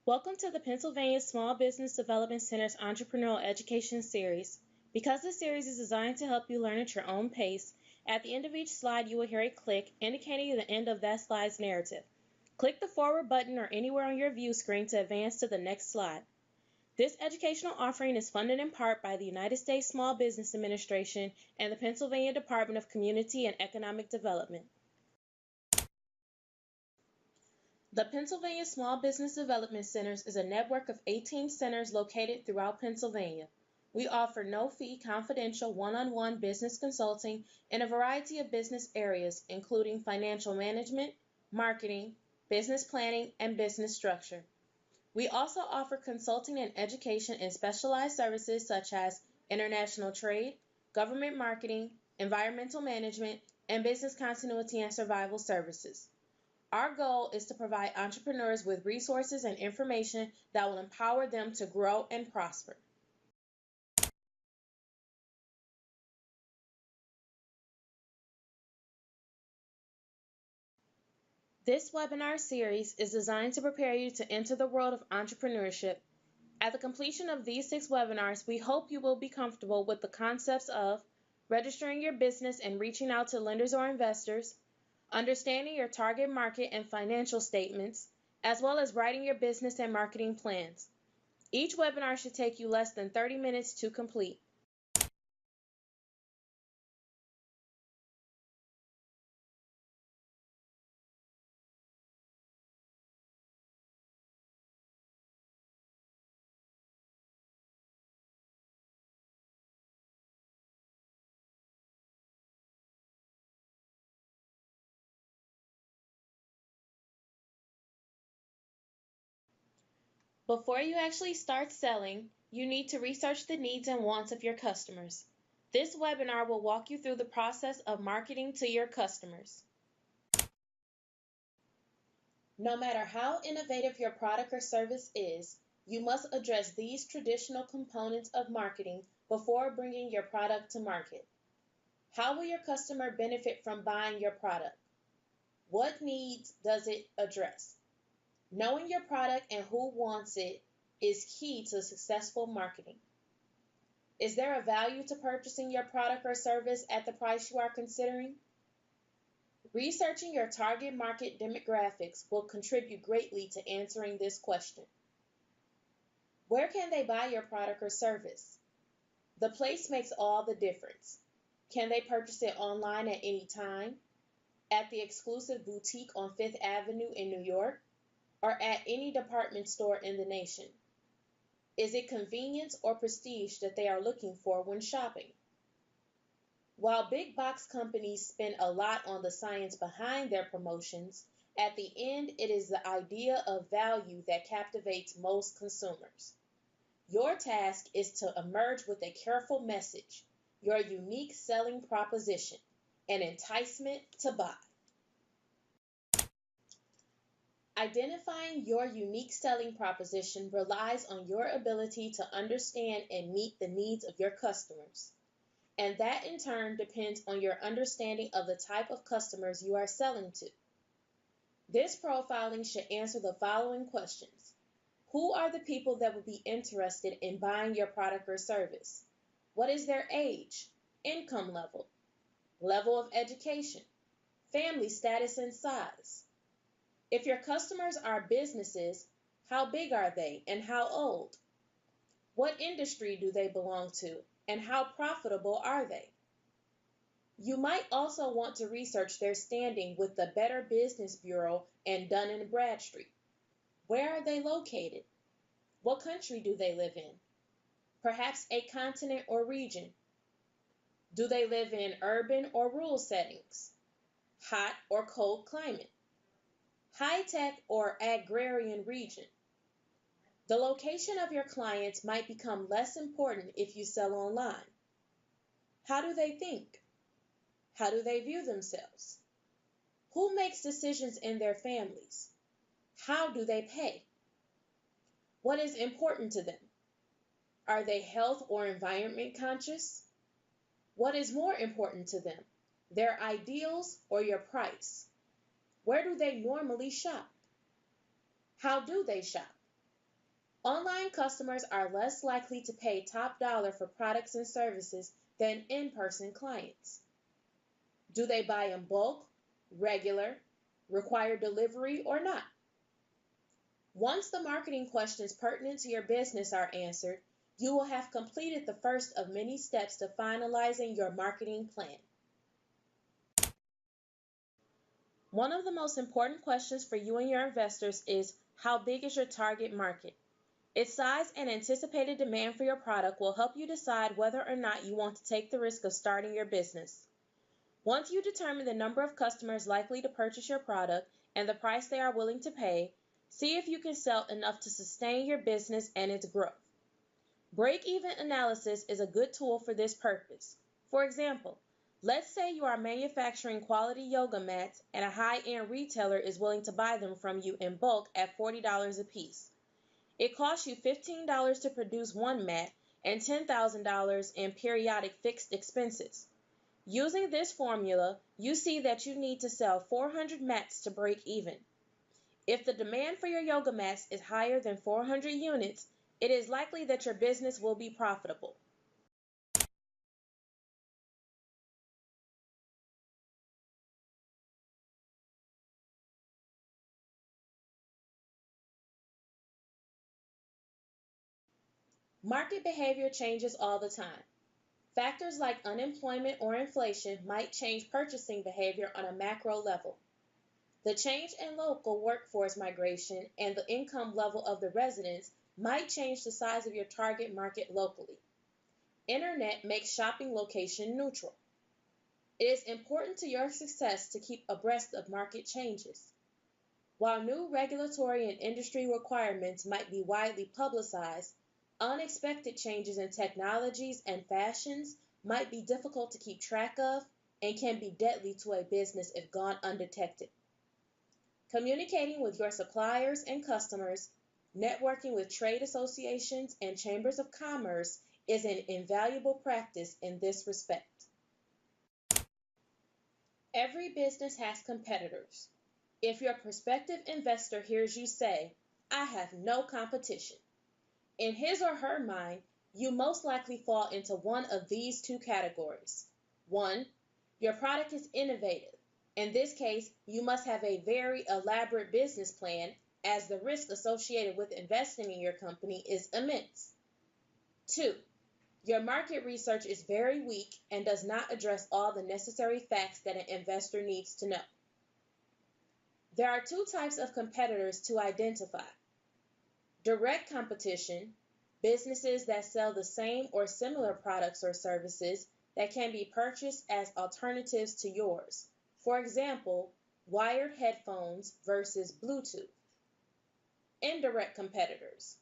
Welcome to the Pennsylvania Small Business Development Center's Entrepreneurial Education Series. Because this series is designed to help you learn at your own pace, at the end of each slide you will hear a click indicating the end of that slide's narrative. Click the forward button or anywhere on your view screen to advance to the next slide. This educational offering is funded in part by the United States Small Business Administration and the Pennsylvania Department of Community and Economic Development. The Pennsylvania Small Business Development Centers is a network of 18 centers located throughout Pennsylvania. We offer no-fee confidential one-on-one business consulting in a variety of business areas, including financial management, marketing, business planning, and business structure. We also offer consulting and education in specialized services such as international trade, government marketing, environmental management, and business continuity and survival services. Our goal is to provide entrepreneurs with resources and information that will empower them to grow and prosper. This webinar series is designed to prepare you to enter the world of entrepreneurship. At the completion of these 6 webinars, we hope you will be comfortable with the concepts of registering your business and reaching out to lenders or investors, understanding your target market and financial statements, as well as writing your business and marketing plans. Each webinar should take you less than 30 minutes to complete. Before you actually start selling, you need to research the needs and wants of your customers. This webinar will walk you through the process of marketing to your customers. No matter how innovative your product or service is, you must address these traditional components of marketing before bringing your product to market. How will your customer benefit from buying your product? What needs does it address? Knowing your product and who wants it is key to successful marketing. Is there a value to purchasing your product or service at the price you are considering? Researching your target market demographics will contribute greatly to answering this question. Where can they buy your product or service? The place makes all the difference. Can they purchase it online at any time? At the exclusive boutique on Fifth Avenue in New York? Or at any department store in the nation? Is it convenience or prestige that they are looking for when shopping? While big box companies spend a lot on the science behind their promotions, at the end it is the idea of value that captivates most consumers. Your task is to emerge with a careful message, your unique selling proposition, an enticement to buy. Identifying your unique selling proposition relies on your ability to understand and meet the needs of your customers. And that in turn depends on your understanding of the type of customers you are selling to. This profiling should answer the following questions. Who are the people that would be interested in buying your product or service? What is their age, income level, level of education, family status and size? If your customers are businesses, how big are they and how old? What industry do they belong to and how profitable are they? You might also want to research their standing with the Better Business Bureau and Dun & Bradstreet. Where are they located? What country do they live in? Perhaps a continent or region. Do they live in urban or rural settings? Hot or cold climate? High-tech or agrarian region? The location of your clients might become less important if you sell online. How do they think? How do they view themselves? Who makes decisions in their families? How do they pay? What is important to them? Are they health or environment conscious? What is more important to them, their ideals or your price? Where do they normally shop? How do they shop? Online customers are less likely to pay top dollar for products and services than in-person clients. Do they buy in bulk, regular, require delivery, or not? Once the marketing questions pertinent to your business are answered, you will have completed the first of many steps to finalizing your marketing plan. One of the most important questions for you and your investors is, how big is your target market? Its size and anticipated demand for your product will help you decide whether or not you want to take the risk of starting your business. Once you determine the number of customers likely to purchase your product and the price they are willing to pay, see if you can sell enough to sustain your business and its growth. Break-even analysis is a good tool for this purpose. For example, let's say you are manufacturing quality yoga mats and a high-end retailer is willing to buy them from you in bulk at $40 a piece. It costs you $15 to produce one mat and $10,000 in periodic fixed expenses. Using this formula, you see that you need to sell 400 mats to break even. If the demand for your yoga mats is higher than 400 units, it is likely that your business will be profitable. Market behavior changes all the time. Factors like unemployment or inflation might change purchasing behavior on a macro level. The change in local workforce migration and the income level of the residents might change the size of your target market locally. Internet makes shopping location neutral. It is important to your success to keep abreast of market changes. While new regulatory and industry requirements might be widely publicized, unexpected changes in technologies and fashions might be difficult to keep track of and can be deadly to a business if gone undetected. Communicating with your suppliers and customers, networking with trade associations and chambers of commerce is an invaluable practice in this respect. Every business has competitors. If your prospective investor hears you say, "I have no competition," in his or her mind, you most likely fall into one of these two categories. 1. Your product is innovative. In this case, you must have a very elaborate business plan, as the risk associated with investing in your company is immense. 2. Your market research is very weak and does not address all the necessary facts that an investor needs to know. There are two types of competitors to identify. Direct competition, businesses that sell the same or similar products or services that can be purchased as alternatives to yours. For example, wired headphones versus Bluetooth. Indirect competitors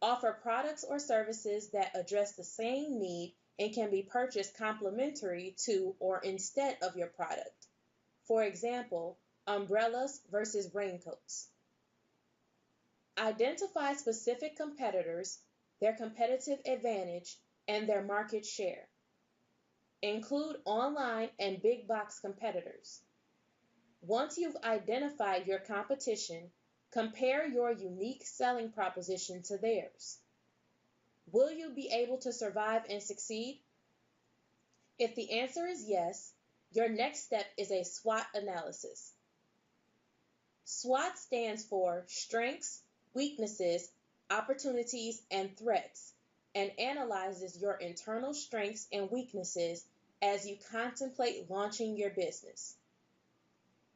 offer products or services that address the same need and can be purchased complementary to or instead of your product. For example, umbrellas versus raincoats. Identify specific competitors, their competitive advantage, and their market share. Include online and big box competitors. Once you've identified your competition, compare your unique selling proposition to theirs. Will you be able to survive and succeed? If the answer is yes, your next step is a SWOT analysis. SWOT stands for strengths, weaknesses, opportunities, and threats, and analyzes your internal strengths and weaknesses as you contemplate launching your business.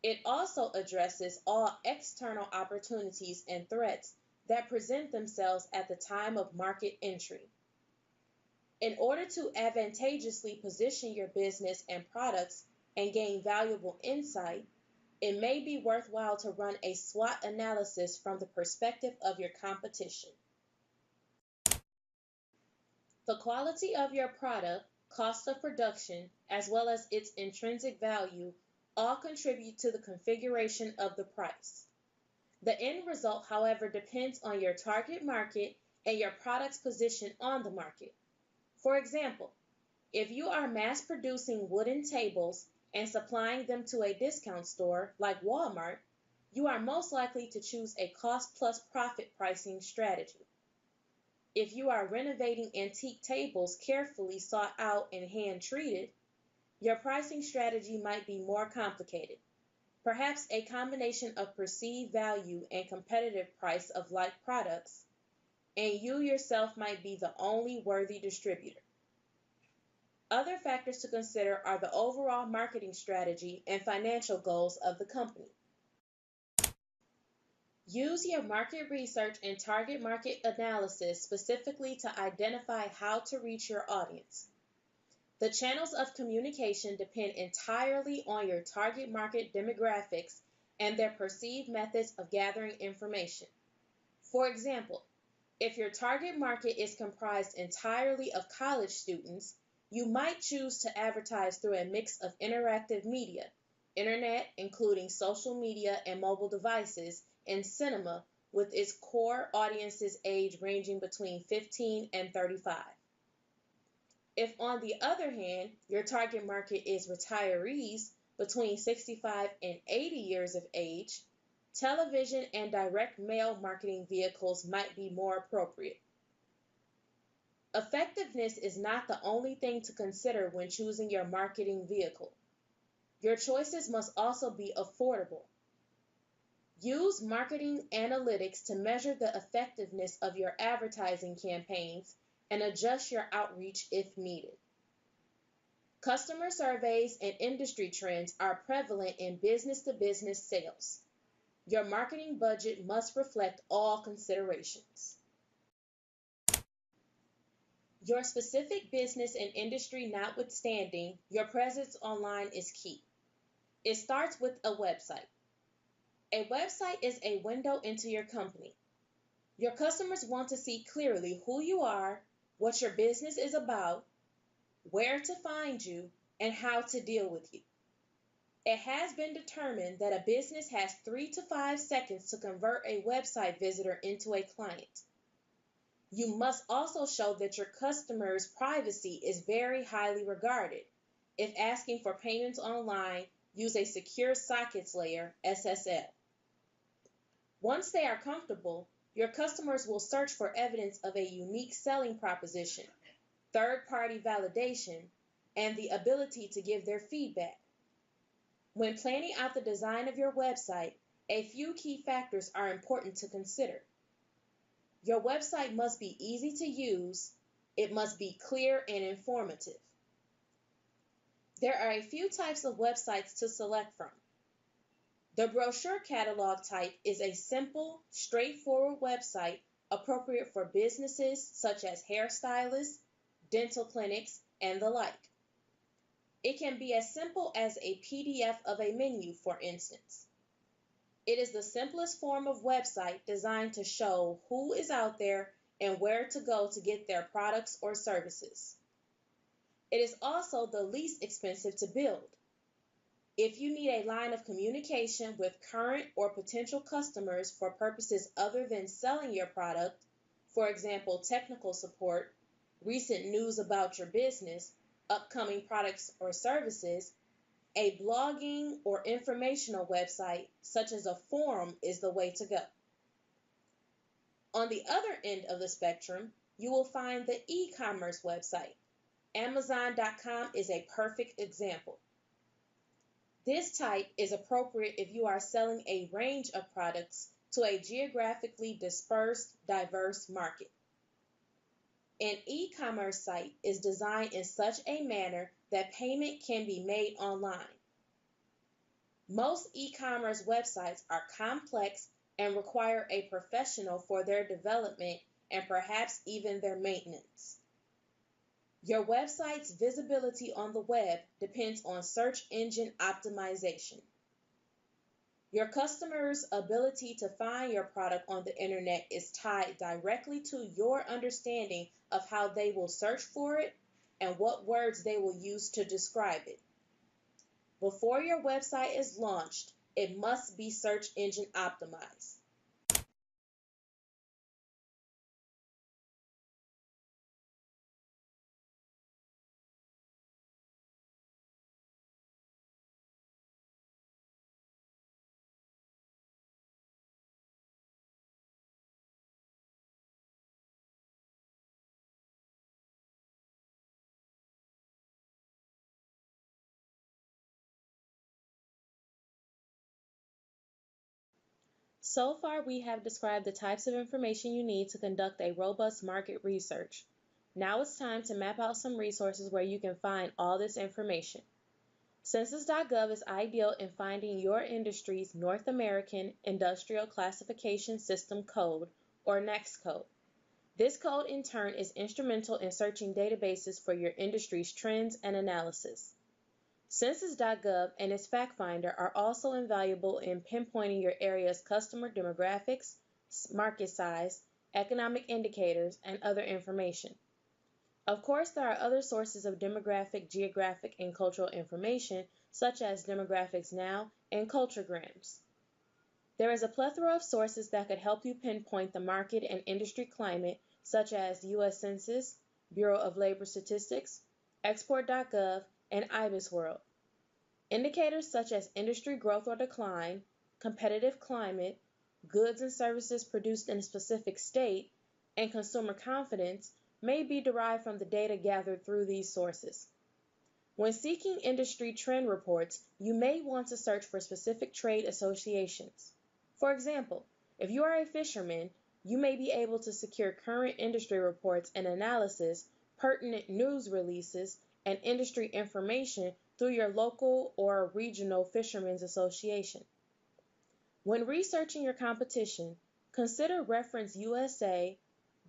It also addresses all external opportunities and threats that present themselves at the time of market entry. In order to advantageously position your business and products and gain valuable insight, it may be worthwhile to run a SWOT analysis from the perspective of your competition. The quality of your product, cost of production, as well as its intrinsic value all contribute to the configuration of the price. The end result, however, depends on your target market and your product's position on the market. For example, if you are mass producing wooden tables and supplying them to a discount store like Walmart, you are most likely to choose a cost plus profit pricing strategy. If you are renovating antique tables carefully sought out and hand treated, your pricing strategy might be more complicated. Perhaps a combination of perceived value and competitive price of like products, and you yourself might be the only worthy distributor. Other factors to consider are the overall marketing strategy and financial goals of the company. Use your market research and target market analysis specifically to identify how to reach your audience. The channels of communication depend entirely on your target market demographics and their perceived methods of gathering information. For example, if your target market is comprised entirely of college students, you might choose to advertise through a mix of interactive media, internet, including social media and mobile devices, and cinema, with its core audience's age ranging between 15 and 35. If, on the other hand, your target market is retirees between 65 and 80 years of age, television and direct mail marketing vehicles might be more appropriate. Effectiveness is not the only thing to consider when choosing your marketing vehicle. Your choices must also be affordable. Use marketing analytics to measure the effectiveness of your advertising campaigns and adjust your outreach if needed. Customer surveys and industry trends are prevalent in business-to-business sales. Your marketing budget must reflect all considerations. Your specific business and industry notwithstanding, your presence online is key. It starts with a website. A website is a window into your company. Your customers want to see clearly who you are, what your business is about, where to find you, and how to deal with you. It has been determined that a business has 3 to 5 seconds to convert a website visitor into a client. You must also show that your customer's privacy is very highly regarded. If asking for payments online, use a secure sockets layer, SSL. Once they are comfortable, your customers will search for evidence of a unique selling proposition, third-party validation, and the ability to give their feedback. When planning out the design of your website, a few key factors are important to consider. Your website must be easy to use. It must be clear and informative. There are a few types of websites to select from. The brochure catalog type is a simple, straightforward website appropriate for businesses such as hairstylists, dental clinics, and the like. It can be as simple as a PDF of a menu, for instance. It is the simplest form of website designed to show who is out there and where to go to get their products or services. It is also the least expensive to build. If you need a line of communication with current or potential customers for purposes other than selling your product, for example, technical support, recent news about your business, upcoming products or services, a blogging or informational website, such as a forum, is the way to go. On the other end of the spectrum, you will find the e-commerce website. Amazon.com is a perfect example. This type is appropriate if you are selling a range of products to a geographically dispersed, diverse market. An e-commerce site is designed in such a manner that payment can be made online. Most e-commerce websites are complex and require a professional for their development and perhaps even their maintenance. Your website's visibility on the web depends on search engine optimization. Your customers' ability to find your product on the internet is tied directly to your understanding of how they will search for it and what words they will use to describe it. Before your website is launched, it must be search engine optimized. So far, we have described the types of information you need to conduct a robust market research. Now it's time to map out some resources where you can find all this information. Census.gov is ideal in finding your industry's North American Industrial Classification System code, or NAICS code. This code in turn is instrumental in searching databases for your industry's trends and analysis. Census.gov and its fact finder are also invaluable in pinpointing your area's customer demographics, market size, economic indicators, and other information. Of course, there are other sources of demographic, geographic, and cultural information, such as Demographics Now and Culturegrams. There is a plethora of sources that could help you pinpoint the market and industry climate, such as U.S. Census, Bureau of Labor Statistics, Export.gov, and IBISWorld. Indicators such as industry growth or decline, competitive climate, goods and services produced in a specific state, and consumer confidence may be derived from the data gathered through these sources. When seeking industry trend reports, you may want to search for specific trade associations. For example, if you are a fisherman, you may be able to secure current industry reports and analysis, pertinent news releases, and industry information through your local or regional fishermen's association. When researching your competition, consider Reference USA,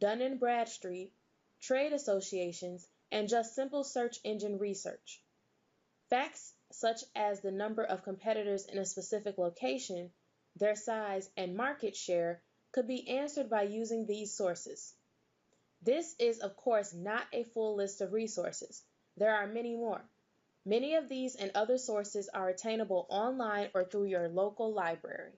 Dun & Bradstreet, trade associations, and just simple search engine research. Facts such as the number of competitors in a specific location, their size, and market share could be answered by using these sources. This is, of course, not a full list of resources. There are many more. Many of these and other sources are attainable online or through your local library.